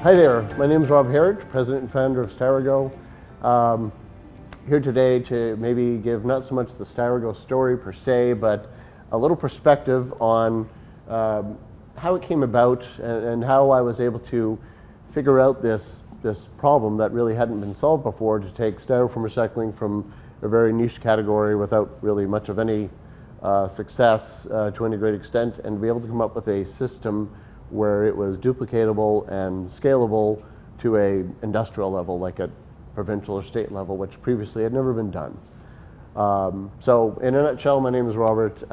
Hi there, my name is Rob Herritt, President and founder of Styro-Go. Here today to maybe give not so much the Styro-Go story per se, but a little perspective on how it came about and how I was able to figure out this problem that really hadn't been solved before, to take styrofoam recycling from a very niche category without really much of any success to any great extent, and be able to come up with a system where it was duplicatable and scalable to a industrial level, like at provincial or state level, which previously had never been done. So in a nutshell, my name is Robert.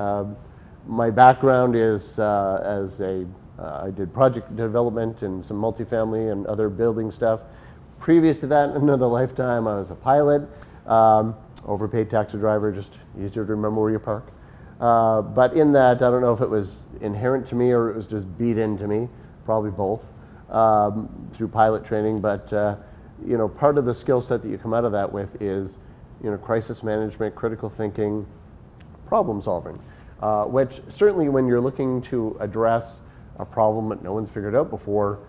My background is I did project development and some multifamily and other building stuff. Previous to that, in another lifetime, I was a pilot, overpaid taxi driver, just easier to remember where you park. But in that, I don't know if it was inherent to me or it was just beat into me, probably both, through pilot training. But part of the skill set that you come out of that with is, crisis management, critical thinking, problem solving, which certainly when you're looking to address a problem that no one's figured out before,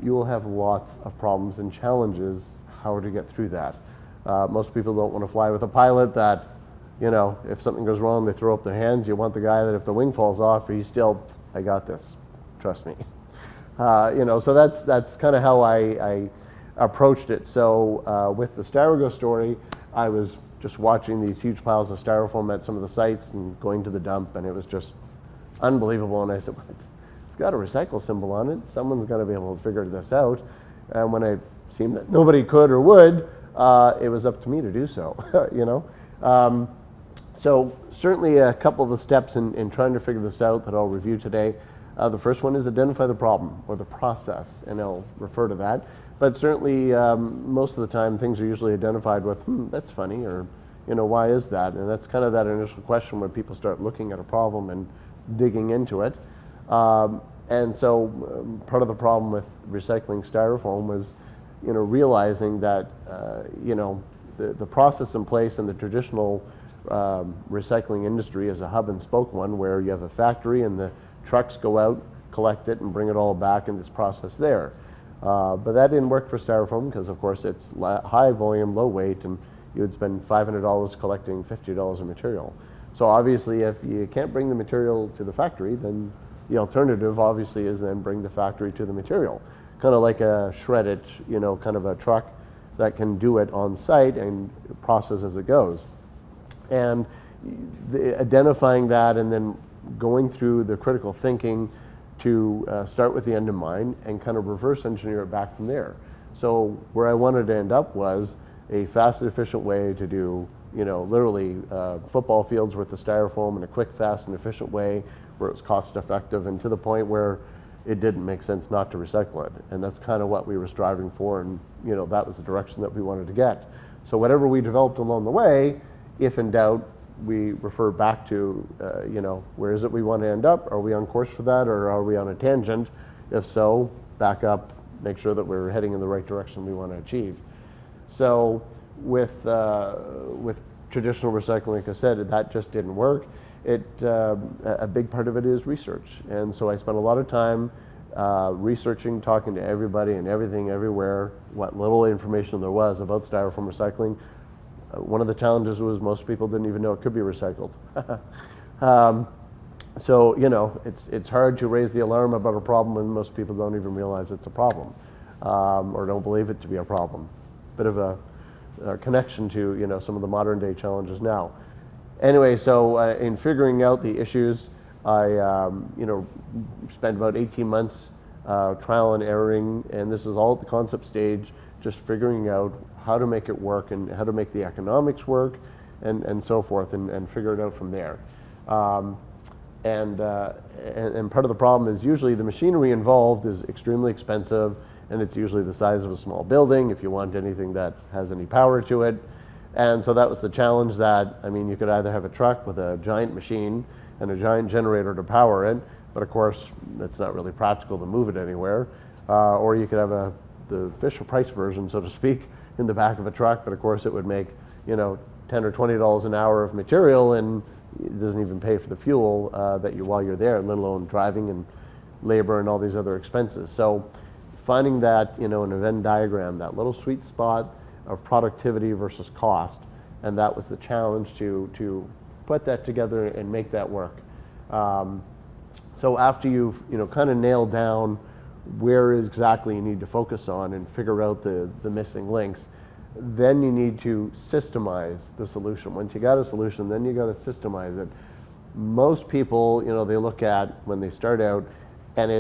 you will have lots of problems and challenges how to get through that. Most people don't want to fly with a pilot that, if something goes wrong, they throw up their hands. You want the guy that if the wing falls off, he's still, I got this, trust me. So that's kind of how I approached it. So with the Styro-Go story, I was just watching these huge piles of styrofoam at some of the sites and going to the dump, and it was just unbelievable. And I said, well, it's got a recycle symbol on it. Someone's got to be able to figure this out. And when it seemed that nobody could or would, it was up to me to do so, So certainly a couple of the steps in trying to figure this out that I'll review today. The first one is identify the problem or the process, and I'll refer to that. But certainly most of the time things are usually identified with, that's funny, or why is that? And that's kind of that initial question where people start looking at a problem and digging into it. And so part of the problem with recycling styrofoam was realizing that the process in place in the traditional recycling industry is a hub and spoke one, where you have a factory and the trucks go out, collect it, and bring it all back in this process there. But that didn't work for styrofoam because, of course, it's high volume, low weight, and you would spend $500 collecting $50 of material. So obviously, if you can't bring the material to the factory, then the alternative obviously is then bring the factory to the material. Kind of like a shred it, kind of a truck that can do it on site and process as it goes. And identifying that and then going through the critical thinking to start with the end in mind and kind of reverse engineer it back from there. So where I wanted to end up was a fast and efficient way to do, literally football fields worth of styrofoam in a quick, fast, and efficient way where it was cost effective, and to the point where it didn't make sense not to recycle it. And that's kind of what we were striving for, and that was the direction that we wanted to get. So whatever we developed along the way, if in doubt, we refer back to, where is it we want to end up? Are we on course for that, or are we on a tangent? If so, back up, make sure that we're heading in the right direction we want to achieve. So with traditional recycling, like I said, that just didn't work. A big part of it is research. And so I spent a lot of time researching, talking to everybody and everything everywhere, what little information there was about styrofoam recycling. One of the challenges was most people didn't even know it could be recycled. So, it's hard to raise the alarm about a problem when most people don't even realize it's a problem, or don't believe it to be a problem. Bit of a connection to, some of the modern day challenges now. Anyway, so in figuring out the issues, I, spent about 18 months trial and erroring, and this is all at the concept stage, just figuring out how to make it work and how to make the economics work and so forth, and figure it out from there. And part of the problem is usually the machinery involved is extremely expensive, and it's usually the size of a small building if you want anything that has any power to it. And so that was the challenge that, you could either have a truck with a giant machine and a giant generator to power it, but of course that's not really practical to move it anywhere, or you could have the Fisher Price version, so to speak, in the back of a truck, but of course it would make, $10 or $20 an hour of material, and it doesn't even pay for the fuel while you're there, let alone driving and labor and all these other expenses. So finding that, an Venn diagram, that little sweet spot of productivity versus cost, and that was the challenge to put that together and make that work. So after you've kind of nailed down where exactly you need to focus on and figure out the missing links, then you need to systemize the solution. Once you got a solution, then you got to systemize it. Most people, they look at when they start out, and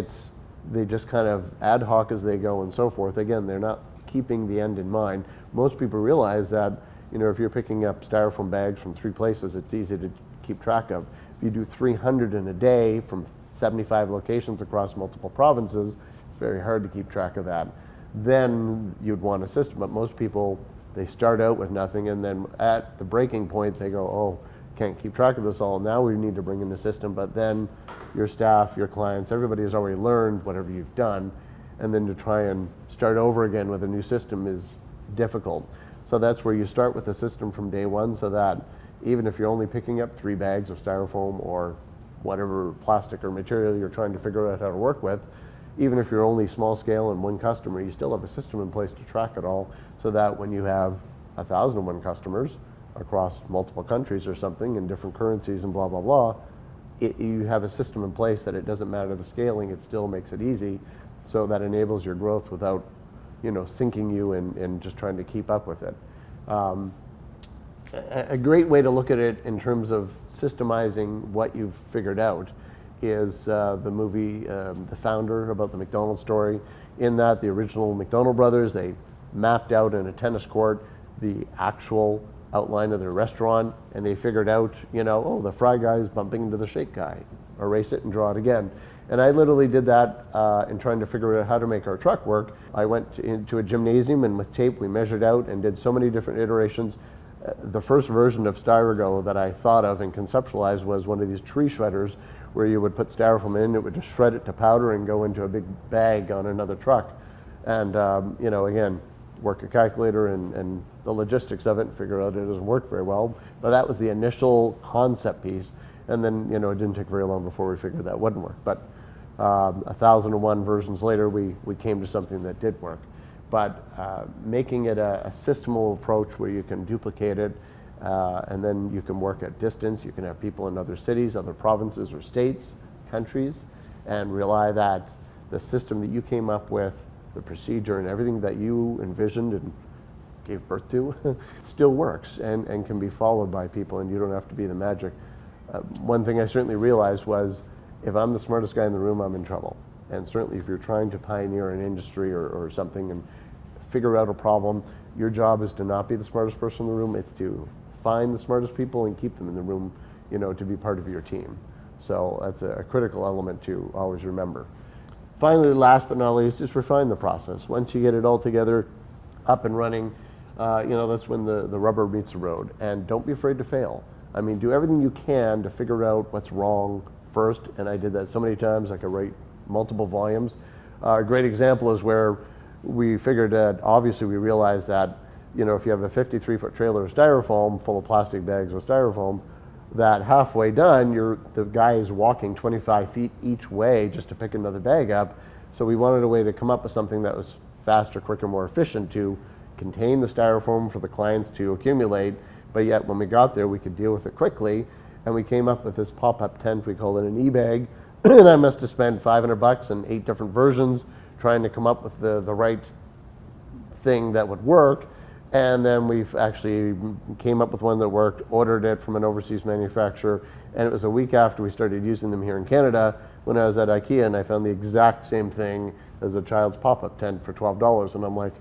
they just kind of ad hoc as they go and so forth. Again, they're not keeping the end in mind. Most people realize that, if you're picking up styrofoam bags from 3 places, it's easy to keep track of. If you do 300 in a day from 75 locations across multiple provinces, it's very hard to keep track of that. Then you'd want a system. But most people, they start out with nothing, and then at the breaking point, they go, oh, can't keep track of this all. Now we need to bring in a system. But then your staff, your clients, everybody has already learned whatever you've done. And then to try and start over again with a new system is difficult. So that's where you start with the system from day one, so that even if you're only picking up 3 bags of styrofoam or whatever plastic or material you're trying to figure out how to work with, even if you're only small scale and 1 customer, you still have a system in place to track it all, so that when you have 1,001 customers across multiple countries or something in different currencies and blah, blah, blah, you have a system in place that it doesn't matter the scaling, it still makes it easy, so that enables your growth without sinking you and just trying to keep up with it. A great way to look at it in terms of systemizing what you've figured out is the movie The Founder, about the McDonald's story, in that the original McDonald brothers, they mapped out in a tennis court the actual outline of their restaurant, and they figured out, the fry guy is bumping into the shake guy. Erase it and draw it again. And I literally did that in trying to figure out how to make our truck work. I went into a gymnasium, and with tape we measured out and did so many different iterations. The first version of Styro-Go that I thought of and conceptualized was one of these tree shredders where you would put styrofoam in, it would just shred it to powder and go into a big bag on another truck. And, again, work a calculator and the logistics of it and figure out it doesn't work very well. But that was the initial concept piece. And then, it didn't take very long before we figured that wouldn't work. But 1,001 versions later, we came to something that did work. But making it a systemal approach where you can duplicate it, and then you can work at distance. You can have people in other cities, other provinces or states, countries, and rely that the system that you came up with, the procedure and everything that you envisioned and gave birth to still works and can be followed by people, and you don't have to be the magic. One thing I certainly realized was, if I'm the smartest guy in the room, I'm in trouble. And certainly if you're trying to pioneer an industry or something and figure out a problem, your job is to not be the smartest person in the room. It's to find the smartest people and keep them in the room, to be part of your team. So that's a critical element to always remember. Finally, last but not least, is refine the process. Once you get it all together, up and running, that's when the rubber meets the road. And don't be afraid to fail. I mean, do everything you can to figure out what's wrong first, and I did that so many times I could write multiple volumes. A great example is where we figured that, obviously we realized that, if you have a 53-foot trailer of styrofoam full of plastic bags of styrofoam, that halfway done, the guy is walking 25 feet each way just to pick another bag up. So we wanted a way to come up with something that was faster, quicker, more efficient to contain the styrofoam for the clients to accumulate, but yet when we got there, we could deal with it quickly. And we came up with this pop-up tent, we call it an e-bag, and I must have spent $500 and 8 different versions trying to come up with the right thing that would work. And then we've actually came up with one that worked, ordered it from an overseas manufacturer, and it was a week after we started using them here in Canada when I was at IKEA, and I found the exact same thing as a child's pop-up tent for $12. And I'm like,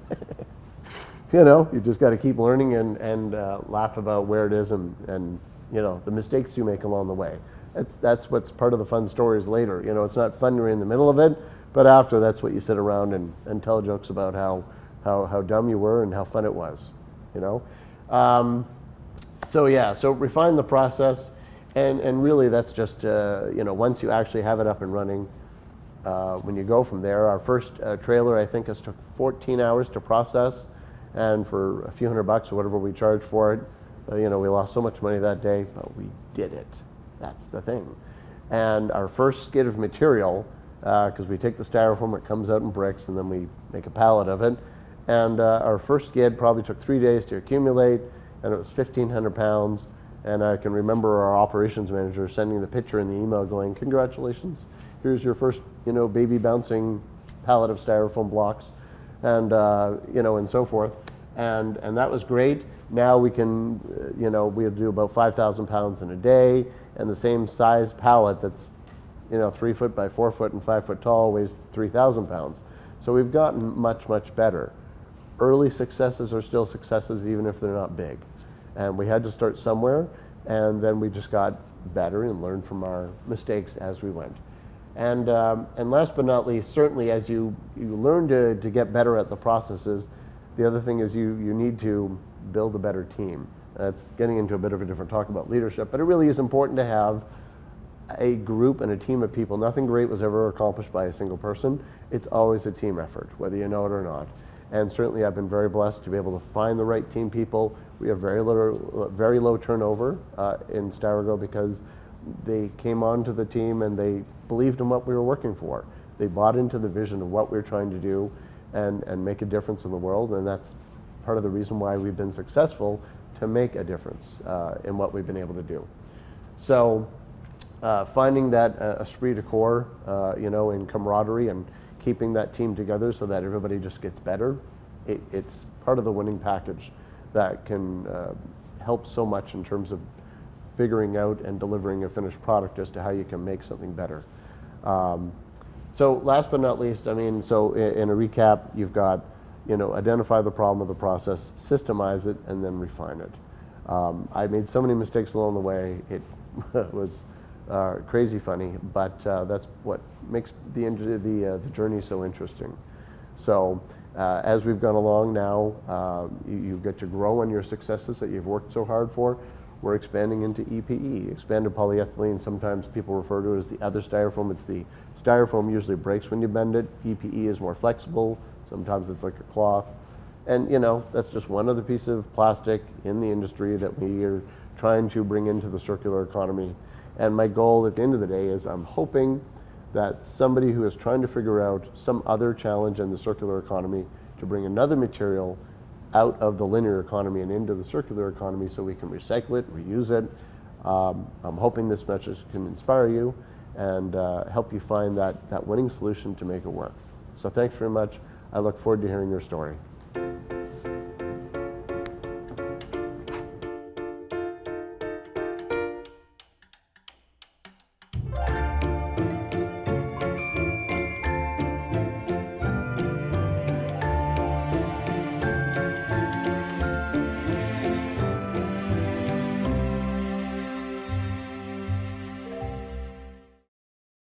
you just got to keep learning and laugh about where it is and the mistakes you make along the way. That's what's part of the fun stories later. It's not fun when you're in the middle of it, but after, that's what you sit around and tell jokes about how dumb you were and how fun it was, So refine the process, and really that's just, once you actually have it up and running, when you go from there. Our first trailer, I think, has took 14 hours to process, and for a few $100 or whatever we charged for it, we lost so much money that day, but we did it. That's the thing. And our first skid of material because we take the styrofoam, it comes out in bricks, and then we make a pallet of it. And our first skid probably took 3 days to accumulate, and it was 1,500 pounds. And I can remember our operations manager sending the picture in the email going, "Congratulations, here's your first, baby bouncing pallet of styrofoam blocks," and and so forth. And that was great. Now we can, we'll do about 5,000 pounds in a day, and the same size pallet that's 3 foot by 4 foot and 5 foot tall weighs 3,000 pounds. So we've gotten much, much better. Early successes are still successes even if they're not big. And we had to start somewhere, and then we just got better and learned from our mistakes as we went. And last but not least, certainly as you learn to get better at the processes, the other thing is you need to build a better team. That's getting into a bit of a different talk about leadership, but it really is important to have a group and a team of people. Nothing great was ever accomplished by a single person. It's always a team effort, whether you know it or not. And certainly I've been very blessed to be able to find the right team people. We have very low turnover in Styro-Go because they came onto the team and they believed in what we were working for. They bought into the vision of what we were trying to do and make a difference in the world, and that's part of the reason why we've been successful, to make a difference in what we've been able to do. So finding that esprit de corps, in camaraderie and keeping that team together so that everybody just gets better, it's part of the winning package that can help so much in terms of figuring out and delivering a finished product as to how you can make something better. So last but not least, so in a recap, you've got, identify the problem of the process, systemize it, and then refine it. I made so many mistakes along the way. It was crazy funny, but that's what makes the journey so interesting. So as we've gone along now, you get to grow on your successes that you've worked so hard for. We're expanding into EPE, expanded polyethylene. Sometimes people refer to it as the other styrofoam. It's the styrofoam usually breaks when you bend it. EPE is more flexible. Sometimes it's like a cloth. And that's just one other piece of plastic in the industry that we are trying to bring into the circular economy. And my goal at the end of the day is I'm hoping that somebody who is trying to figure out some other challenge in the circular economy to bring another material out of the linear economy and into the circular economy so we can recycle it, reuse it. I'm hoping this message can inspire you and help you find that winning solution to make it work. So thanks very much. I look forward to hearing your story.